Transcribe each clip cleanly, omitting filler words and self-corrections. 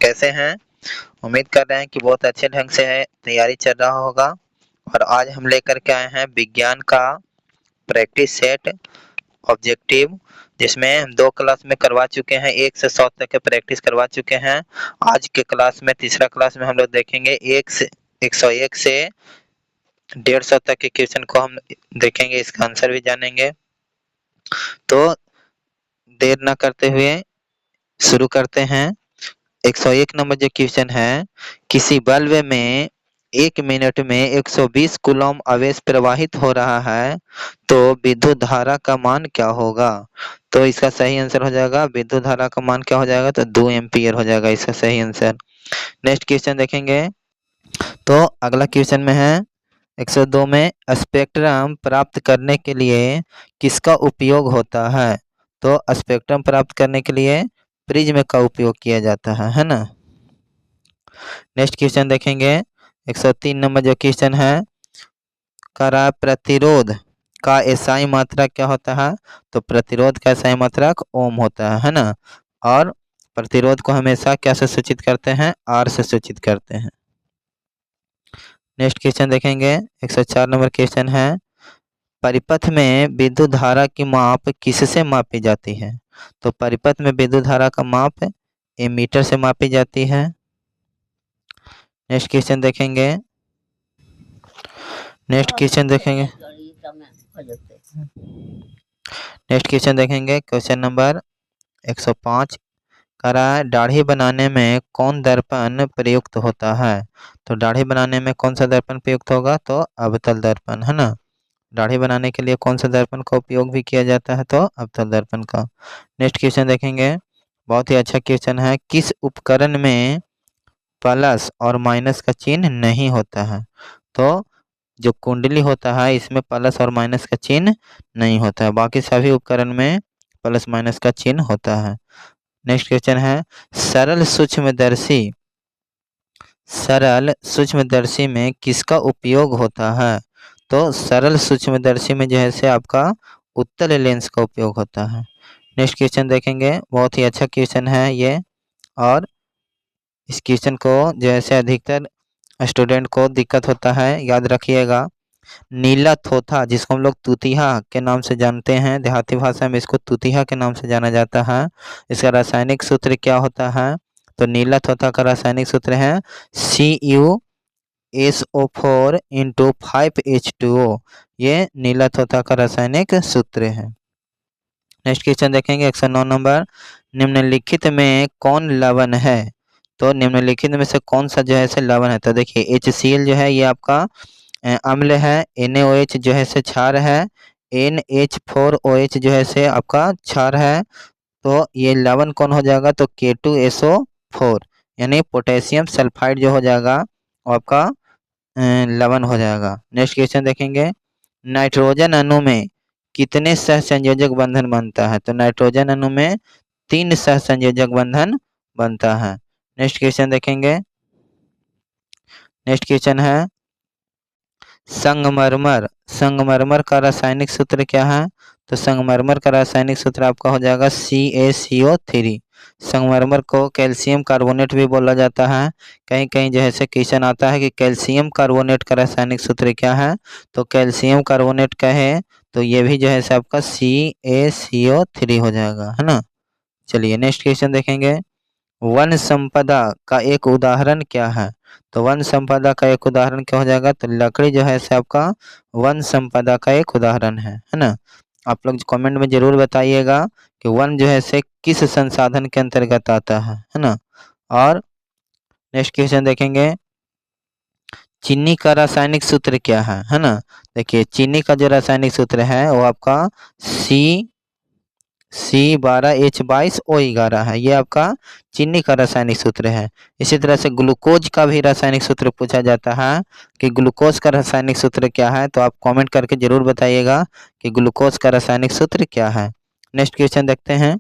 कैसे हैं? उम्मीद कर रहे हैं कि बहुत अच्छे ढंग से तैयारी चल रहा होगा। और आज हम लेकर के आए हैं विज्ञान का प्रैक्टिस सेट ऑब्जेक्टिव, जिसमें हम 2 क्लास में करवा चुके हैं, 1 से 100 तक के प्रैक्टिस करवा चुके हैं। आज के क्लास में तीसरा क्लास में हम लोग देखेंगे 1 से 101 से 150 तक के क्वेश्चन को हम देखेंगे, इसका आंसर भी जानेंगे। तो देर न करते हुए शुरू करते हैं। 101 नंबर जो क्वेश्चन है, किसी बल्ब में 1 मिनट में 120 कूलम आवेश प्रवाहित हो रहा है, तो विद्युत धारा का मान क्या होगा? तो इसका सही आंसर हो जाएगा, विद्युत धारा का मान क्या हो जाएगा? तो 2 एम्पियर हो जाएगा इसका सही आंसर। नेक्स्ट क्वेश्चन देखेंगे। तो अगला क्वेश्चन में है 102 में, स्पेक्ट्रम प्राप्त करने के लिए किसका उपयोग होता है? तो स्पेक्ट्रम प्राप्त करने के लिए प्रिज्म का उपयोग किया जाता है ना। नेक्स्ट क्वेश्चन देखेंगे। 103 नंबर जो क्वेश्चन है, करा प्रतिरोध का एसआई मात्रक क्या होता है? तो प्रतिरोध का एसआई मात्रक ओम होता है ना। और प्रतिरोध को हमेशा क्या से सूचित करते हैं? आर से सूचित करते हैं। नेक्स्ट क्वेश्चन देखेंगे। 104 नंबर क्वेश्चन है, परिपथ में विद्युत धारा की माप किससे मापी जाती है? तो परिपथ में विद्युत धारा का माप एमीटर से मापी जाती है। नेक्स्ट क्वेश्चन देखेंगे। क्वेश्चन नंबर 105, करा दाढ़ी बनाने में कौन दर्पण प्रयुक्त होता है? तो दाढ़ी बनाने में कौन सा दर्पण प्रयुक्त होगा? तो अवतल दर्पण है ना। दाढ़ी बनाने के लिए कौन सा दर्पण का उपयोग भी किया जाता है? तो अवतल दर्पण का। नेक्स्ट क्वेश्चन देखेंगे। बहुत ही अच्छा क्वेश्चन है, किस उपकरण में प्लस और माइनस का चिन्ह नहीं होता है? तो जो कुंडली होता है इसमें प्लस और माइनस का चिन्ह नहीं होता है, बाकी सभी उपकरण में प्लस माइनस का चिन्ह होता है। नेक्स्ट क्वेश्चन है, सरल सूक्ष्मदर्शी में किसका उपयोग होता है? तो सरल सूक्ष्मदर्शी में जो है से आपका उत्तल लेंस का उपयोग होता है। नेक्स्ट क्वेश्चन देखेंगे। बहुत ही अच्छा क्वेश्चन है ये, और इस क्वेश्चन को जो है से अधिकतर स्टूडेंट को दिक्कत होता है, याद रखिएगा। नीला थोथा, जिसको हम लोग तूतिया के नाम से जानते हैं, देहाती भाषा में इसको तूतिया के नाम से जाना जाता है। इसका रासायनिक सूत्र क्या होता है? तो नीला थोथा का रासायनिक सूत्र है CuSO4 × 5H2O। ये नीला थोथा का रासायनिक सूत्र है। नेक्स्ट क्वेश्चन देखेंगे। 109 नंबर, निम्नलिखित में कौन लवण है? तो निम्नलिखित में से कौन सा जो है से लवण है? तो देखिए HCl जो है ये आपका अम्ल है, NaOH जो है से क्षार है, NH4OH जो है से आपका क्षार है। तो ये लवण कौन हो जाएगा? तो K2SO4 यानी पोटेशियम सल्फाइड जो हो जाएगा वो आपका लवण हो जाएगा। नेक्स्ट क्वेश्चन देखेंगे। नाइट्रोजन अणु में कितने सहसंयोजक बंधन बनता है? तो नाइट्रोजन अणु में 3 सहसंयोजक बंधन बनता है। नेक्स्ट क्वेश्चन देखेंगे। नेक्स्ट क्वेश्चन है, संगमरमर का रासायनिक सूत्र क्या है? तो संगमरमर का रासायनिक सूत्र आपका हो जाएगा CaCO3। संगमरमर को कैल्शियम कार्बोनेट भी बोला जाता है। कहीं कहीं जो है से क्वेश्चन आता है कि कैल्शियम कार्बोनेट का रासायनिक सूत्र क्या है? तो कैल्शियम कार्बोनेट कहे तो ये भी जो है से आपका CaCO3 हो जाएगा, है ना। चलिए नेक्स्ट क्वेश्चन देखेंगे। वन संपदा का एक उदाहरण क्या है? तो वन संपदा का एक उदाहरण क्या हो जाएगा? तो लकड़ी जो है से आपका वन संपदा का एक उदाहरण है ना। आप लोग कमेंट में जरूर बताइएगा कि वन जो है से किस संसाधन के अंतर्गत आता है ना। और नेक्स्ट क्वेश्चन देखेंगे। चीनी का रासायनिक सूत्र क्या है ना। देखिए चीनी का जो रासायनिक सूत्र है वो आपका C12H22O11 है, ये आपका चीनी का रासायनिक सूत्र है। इसी तरह से ग्लूकोज का भी रासायनिक सूत्र पूछा जाता है कि ग्लूकोज का रासायनिक सूत्र क्या है, तो आप कमेंट करके जरूर बताइएगा कि ग्लूकोज का रासायनिक सूत्र क्या है। नेक्स्ट क्वेश्चन देखते हैं।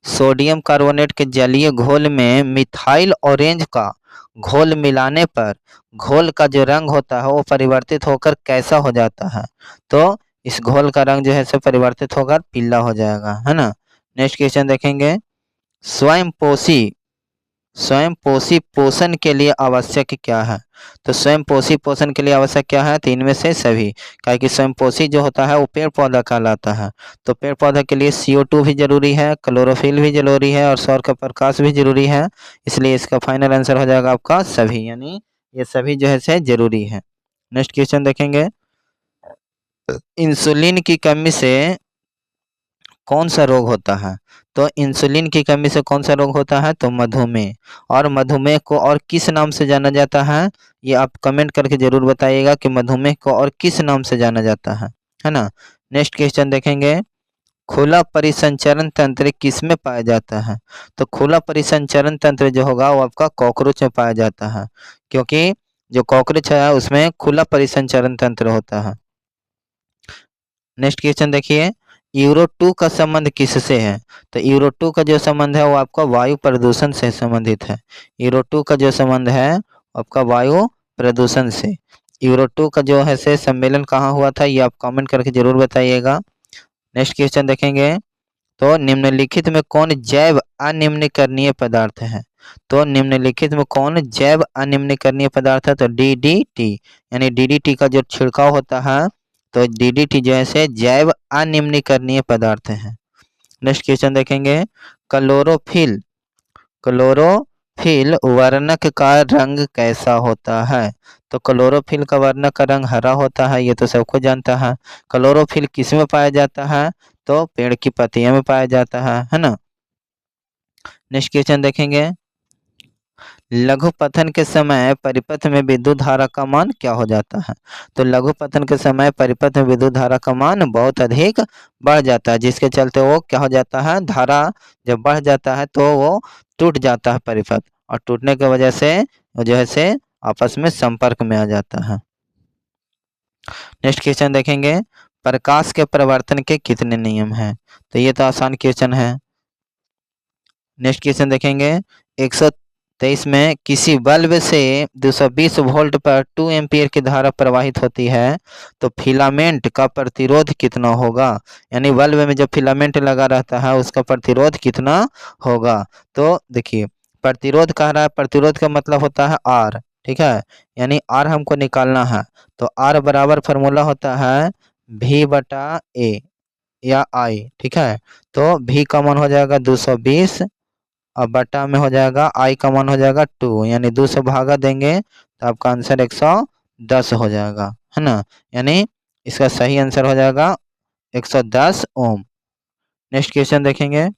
सोडियम कार्बोनेट के जलीय घोल में मिथाइल ऑरेंज का घोल मिलाने पर घोल का जो रंग होता है वो परिवर्तित होकर कैसा हो जाता है? तो इस घोल का रंग जो है से परिवर्तित होकर पीला हो जाएगा, है ना। नेक्स्ट क्वेश्चन देखेंगे। स्वयं पोषी पोषण के लिए आवश्यक क्या है? तो स्वयं पोषी पोषण के लिए आवश्यक क्या है? तो इनमें से सभी। क्या कि स्वयं पोषी जो होता है वो पेड़ पौधा कहलाता है। तो पेड़ पौधा के लिए CO2 भी जरूरी है, क्लोरोफिल भी जरूरी है और सौर का प्रकाश भी जरूरी है। इसलिए इसका फाइनल आंसर हो जाएगा आपका सभी, यानी ये सभी जो है से जरूरी है। नेक्स्ट क्वेश्चन देखेंगे, इंसुलिन की कमी से कौन सा रोग होता है? तो इंसुलिन की कमी से कौन सा रोग होता है? तो मधुमेह। और मधुमेह को और किस नाम से जाना जाता है? ये आप कमेंट करके जरूर बताइएगा कि मधुमेह को और किस नाम से जाना जाता है ना। नेक्स्ट क्वेश्चन देखेंगे, खुला परिसंचरण तंत्र किसमें पाया जाता है? तो खुला परिसंचरण तंत्र जो होगा वो आपका कॉकरोच में पाया जाता है, क्योंकि जो कॉकरोच है उसमें खुला परिसंचरण तंत्र होता है। नेक्स्ट क्वेश्चन देखिए, यूरो 2 का संबंध किससे है? तो यूरो 2 का जो संबंध है वो आपका वायु प्रदूषण से संबंधित है। यूरो 2 का जो संबंध है आपका वायु प्रदूषण से। यूरो 2 का जो है से सम्मेलन कहाँ हुआ था ये आप कमेंट करके जरूर बताइएगा। नेक्स्ट क्वेश्चन देखेंगे, तो निम्नलिखित में कौन जैव अनिम्नीकरणीय पदार्थ है? तो निम्नलिखित में कौन जैव अनिम्नीकरणीय पदार्थ है? तो DDT, यानी DDT का जो छिड़काव होता है तो DDT जो है से जैव अनिम्नीकरणीय पदार्थ है। नेक्स्ट क्वेश्चन देखेंगे, क्लोरोफिल क्लोरोफिल वर्णक का रंग कैसा होता है? तो क्लोरोफिल का वर्णक का रंग हरा होता है, ये तो सबको जानता है। क्लोरोफिल किस में पाया जाता है? तो पेड़ की पत्तियों में पाया जाता है ना। नेक्स्ट क्वेश्चन देखेंगे, लघु पतन के समय परिपथ में विद्युत धारा का मान क्या हो जाता है? तो लघु पतन के समय परिपथ में विद्युत धारा का मान बहुत अधिक बढ़ जाता है, जिसके चलते वो क्या हो जाता है, धारा जब बढ़ जाता है तो वो टूट जाता है परिपथ, और टूटने की वजह से वो जो है से आपस में संपर्क में आ जाता है। नेक्स्ट क्वेश्चन देखेंगे, प्रकाश के परिवर्तन के कितने नियम हैं? तो ये तो आसान क्वेश्चन है। नेक्स्ट क्वेश्चन देखेंगे, 123 में किसी बल्ब से 220 वोल्ट पर 2 एम्पीयर की धारा प्रवाहित होती है तो फिलामेंट का प्रतिरोध कितना होगा? यानी बल्ब में जो फिलामेंट लगा रहता है उसका प्रतिरोध कितना होगा? तो देखिए, प्रतिरोध कह रहा है, प्रतिरोध का मतलब होता है R, ठीक है, यानी R हमको निकालना है। तो R बराबर फार्मूला होता है V/A या I, ठीक है। तो V का मान हो जाएगा 220 और बटा में हो जाएगा I का मान हो जाएगा 2, यानी 2 से भागा देंगे तो आपका आंसर 110 हो जाएगा, है ना। यानी इसका सही आंसर हो जाएगा 110 ओम। नेक्स्ट क्वेश्चन देखेंगे,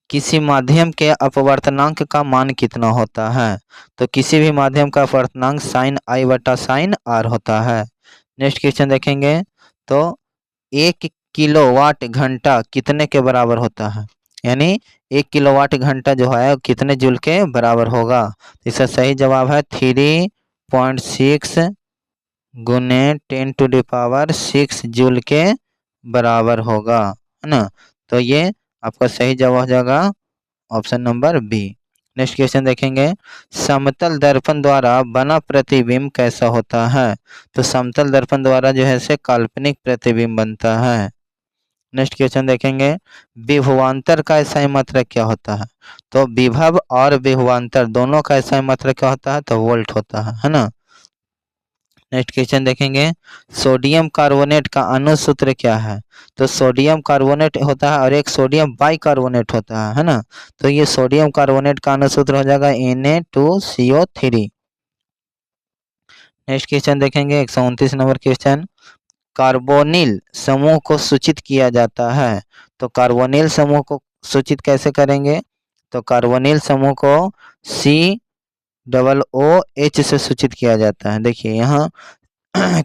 किसी माध्यम के अपवर्तनांक का मान कितना होता है? तो किसी भी माध्यम का अपवर्तनांक sin I/sin R होता है। नेक्स्ट क्वेश्चन देखेंगे, तो 1 किलोवाट घंटा कितने के बराबर होता है? यानी 1 किलोवाट घंटा जो है कितने जूल के बराबर होगा? इसका सही जवाब है 3.6 गुने 10⁶ जूल के बराबर होगा, है ना। तो ये आपका सही जवाब हो जाएगा option number B. Next question देखेंगे, समतल दर्पण द्वारा बना प्रतिबिंब कैसा होता है? तो समतल दर्पण द्वारा जो है से काल्पनिक प्रतिबिंब बनता है। नेक्स्ट क्वेश्चन देखेंगे, विभवांतर का SI मात्रक क्या होता है? तो विभव और विभवांतर दोनों का SI मात्रक क्या होता है? तो वोल्ट होता है ना। नेक्स्ट क्वेश्चन देखेंगे, सोडियम कार्बोनेट का अणुसूत्र क्या है? तो सोडियम कार्बोनेट होता है और एक सोडियम बाइकार्बोनेट होता है ना। तो ये सोडियम कार्बोनेट का अणुसूत्र हो जाएगा Na2CO3। नेक्स्ट क्वेश्चन देखेंगे 129 नंबर क्वेश्चन, कार्बोनिल समूह को सूचित किया जाता है। तो कार्बोनिल समूह को सूचित कैसे करेंगे? तो कार्बोनिल समूह को COOH से सूचित किया जाता है। देखिए यहाँ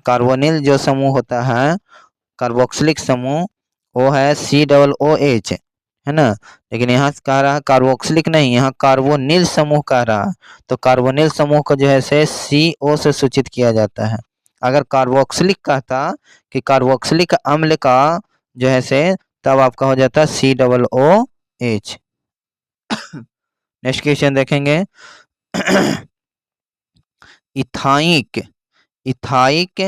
कार्बोनिल जो समूह होता है, कार्बोक्सिलिक समूह, वो है COOH, है ना। लेकिन यहाँ से कह रहा है कार्बोक्सिलिक नहीं, यहाँ कार्बोनिल समूह कह रहा है। तो कार्बोनिल समूह को जो है से CO से सूचित किया जाता है। अगर कार्बोक्सिलिक कहता कि कार्बोक्सिलिक अम्ल का जो है से, तब आपका हो जाता COOH। नेक्स्ट क्वेश्चन देखेंगे, इथाइक इथाइक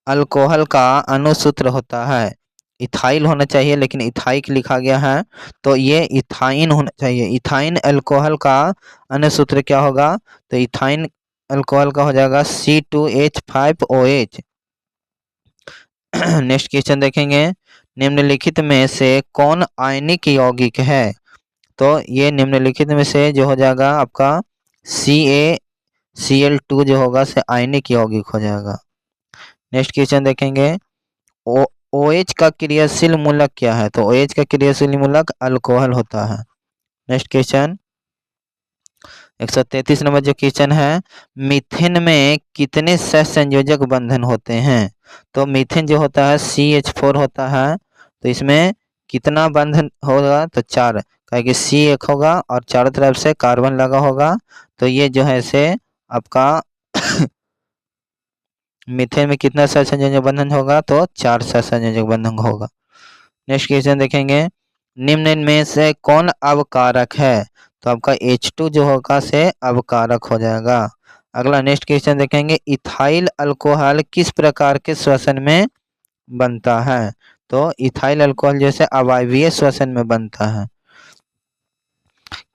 अल्कोहल का अणुसूत्र होता है इथाइल होना चाहिए, लेकिन इथाइक लिखा गया है, तो ये इथाइन होना चाहिए। इथाइन अल्कोहल का अन्य सूत्र क्या होगा? तो इथाइन अल्कोहल का हो जाएगा C2H5OH। नेक्स्ट क्वेश्चन देखेंगे, निम्नलिखित में से कौन आयनिक यौगिक है? तो ये निम्नलिखित में से जो हो जाएगा आपका CaCl2 जो होगा से आयनिक यौगिक हो जाएगा। नेक्स्ट क्वेश्चन देखेंगे, ओ OH का क्रियाशील मूलक क्या है? तो OH का क्रियाशील मूलक अल्कोहल होता है। नेक्स्ट क्वेश्चन 133 नंबर जो क्वेश्चन है, मीथेन में कितने सहसंयोजक बंधन होते हैं? तो मीथेन जो होता है CH4 होता है, तो इसमें कितना बंधन होगा? तो 4, क्योंकि C एक होगा और चारों तरफ से कार्बन लगा होगा, तो ये जो है से आपका मीथेन में कितना सहसंयोजक बंधन होगा? तो 4 सहसंयोजक बंधन होगा। नेक्स्ट क्वेश्चन देखेंगे, निम्न में से कौन अवकारक है? तो आपका H2 जो होगा से अवकारक हो जाएगा। अगला नेक्स्ट क्वेश्चन देखेंगे, इथाइल अल्कोहल किस प्रकार के श्वसन में बनता है? तो इथाइल अल्कोहल जैसे अवायवीय श्वसन में बनता है।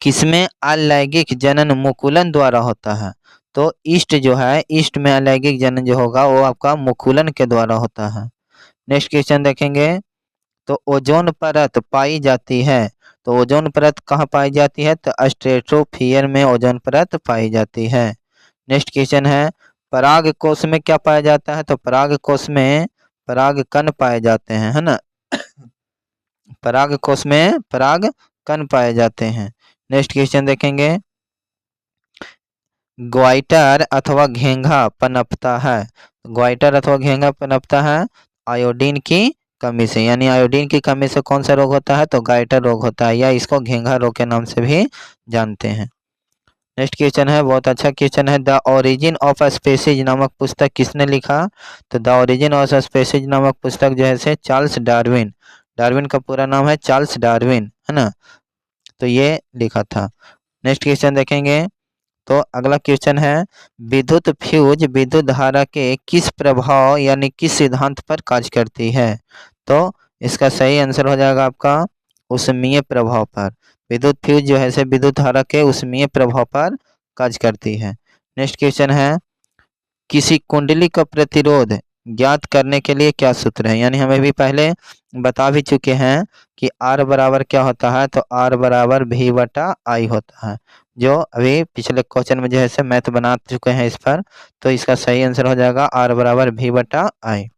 किसमें अलैंगिक जनन मुकुलन द्वारा होता है? तो ईस्ट जो है, ईस्ट में अलैंगिक जनन जो होगा वो आपका मुकुलन के द्वारा होता है। नेक्स्ट क्वेश्चन देखेंगे, तो ओजोन परत पाई जाती है, तो ओजोन परत कहाँ पाई जाती है? तो स्ट्रेटोस्फीयर में ओजोन परत पाई जाती है। नेक्स्ट क्वेश्चन है, पराग कोश में क्या पाया जाता है? तो पराग कोश में पराग कण पाए जाते हैं, है ना। पराग कोश में पराग कण पाए जाते हैं। नेक्स्ट क्वेश्चन देखेंगे, ग्वाइटर अथवा घेंघा पनपता है। ग्वाइटर अथवा घेंघा पनपता है आयोडीन की कमी से, यानी आयोडीन की कमी से कौन सा रोग होता है? तो गाइटर रोग होता है, या इसको घेंघा रोग के नाम से भी जानते हैं। नेक्स्ट क्वेश्चन है, बहुत अच्छा क्वेश्चन है, द ओरिजिन ऑफ स्पेसीज नामक पुस्तक किसने लिखा? तो द ओरिजिन ऑफ स्पेसीज नामक पुस्तक जो है से चार्ल्स डार्विन, डार्विन का पूरा नाम है चार्ल्स डार्विन, है ना, तो ये लिखा था। नेक्स्ट क्वेश्चन देखेंगे, तो अगला क्वेश्चन है, विद्युत फ्यूज विद्युत धारा के किस प्रभाव यानी किस सिद्धांत पर कार्य करती है? तो इसका सही आंसर हो जाएगा आपका ऊष्मीय प्रभाव पर। विद्युत फ्यूज जो है से विद्युत धारा के ऊष्मीय प्रभाव पर कार्य करती है। नेक्स्ट क्वेश्चन है, किसी कुंडली का प्रतिरोध ज्ञात करने के लिए क्या सूत्र है? यानी हमें भी पहले बता भी चुके हैं कि R बराबर क्या होता है? तो R बराबर V/I होता है, जो अभी पिछले क्वेश्चन में जो है से मैथ बना चुके हैं इस पर, तो इसका सही आंसर हो जाएगा R बराबर V/I।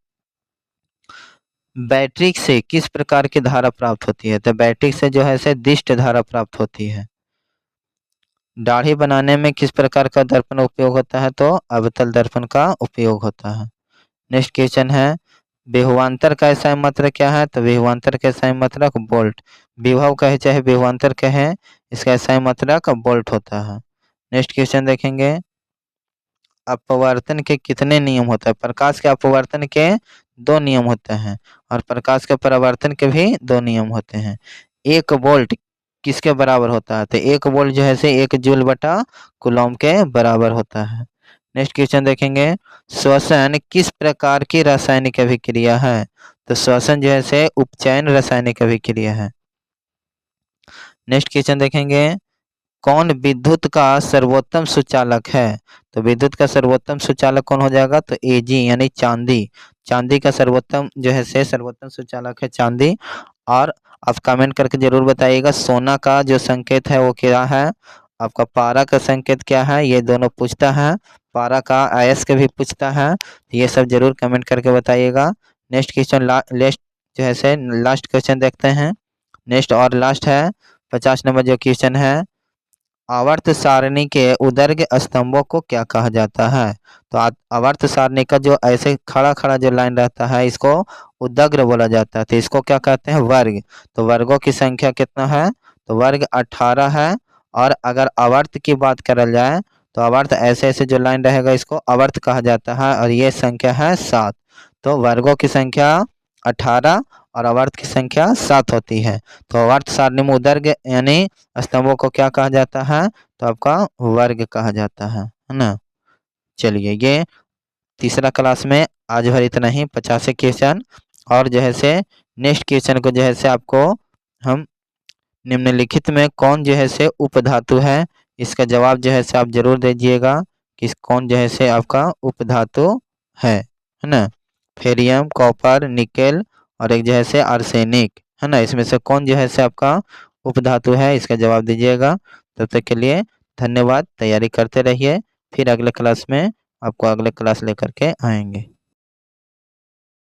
बैटरी से किस प्रकार की धारा प्राप्त होती है? तो बैटरी से जो है से दिष्ट धारा प्राप्त होती है। दाढ़ी बनाने में किस प्रकार का दर्पण उपयोग होता है? तो अवतल दर्पण का उपयोग होता है। नेक्स्ट क्वेश्चन है, विभवांतर का एसआई मात्रक क्या है? तो विभवांतर का एसआई मात्रक वोल्ट, विभव कहे चाहे विभवांतर कहे, इसका एसआई मात्रक वोल्ट होता है। नेक्स्ट क्वेश्चन देखेंगे, अपवर्तन के कितने नियम होते हैं? प्रकाश के अपवर्तन के 2 नियम होते हैं, और प्रकाश के परावर्तन के भी 2 नियम होते हैं। 1 वोल्ट किसके बराबर होता है? तो 1 वोल्ट जो है से 1 जूल बटा कूलम के बराबर होता है। नेक्स्ट क्वेश्चन देखेंगे, श्वसन किस प्रकार की रासायनिक अभिक्रिया है? तो श्वसन जो है से उपचयन रासायनिक अभिक्रिया है। नेक्स्ट क्वेश्चन देखेंगे, कौन विद्युत का सर्वोत्तम सुचालक है? तो विद्युत का सर्वोत्तम सुचालक कौन हो जाएगा? तो Ag यानी चांदी, चांदी का सर्वोत्तम जो है से सर्वोत्तम सुचालक है चांदी। और आप कमेंट करके जरूर बताइएगा सोना का जो संकेत है वो क्या है, आपका पारा का संकेत क्या है, ये दोनों पूछता है, पारा का आयस के भी पूछता है, तो ये सब जरूर कमेंट करके बताइएगा। नेक्स्ट क्वेश्चन लास्ट जो है से लास्ट क्वेश्चन देखते हैं। नेक्स्ट और लास्ट है 50 नंबर जो क्वेश्चन है, आवर्त सारणी के उदर्ग स्तंभों को क्या कहा जाता है? तो आवर्त सारणी का जो ऐसे खड़ा खड़ा जो लाइन रहता है इसको उदग्र बोला जाता है, तो इसको क्या कहते हैं? वर्ग। तो वर्गों की संख्या कितना है? तो वर्ग 18 है। और अगर आवर्त की बात करल जाए तो आवर्त ऐसे ऐसे जो लाइन रहेगा इसको आवर्त कहा जाता है, और ये संख्या है 7। तो वर्गों की संख्या 18 और आवर्त की संख्या 7 होती है। तो आवर्त सारणी में उदर्ग यानी स्तंभों को क्या कहा जाता है? तो आपका वर्ग कहा जाता है ना। चलिए, ये तीसरा क्लास में आज भर इतना ही। 50 क्वेश्चन और जो है से नेक्स्ट क्वेश्चन को जो है से आपको हम निम्नलिखित में कौन जो है से उपधातु है, इसका जवाब जो है से आप जरूर दीजिएगा कि कौन जो है से आपका उपधातु है ना। फेरियम, कॉपर, निकेल और एक जो है से आर्सेनिक है ना, इसमें से कौन जो है से आपका उपधातु है, इसका जवाब दीजिएगा। तब तक के लिए धन्यवाद, तैयारी करते रहिए, फिर अगले क्लास में आपको अगले क्लास लेकर के आएंगे।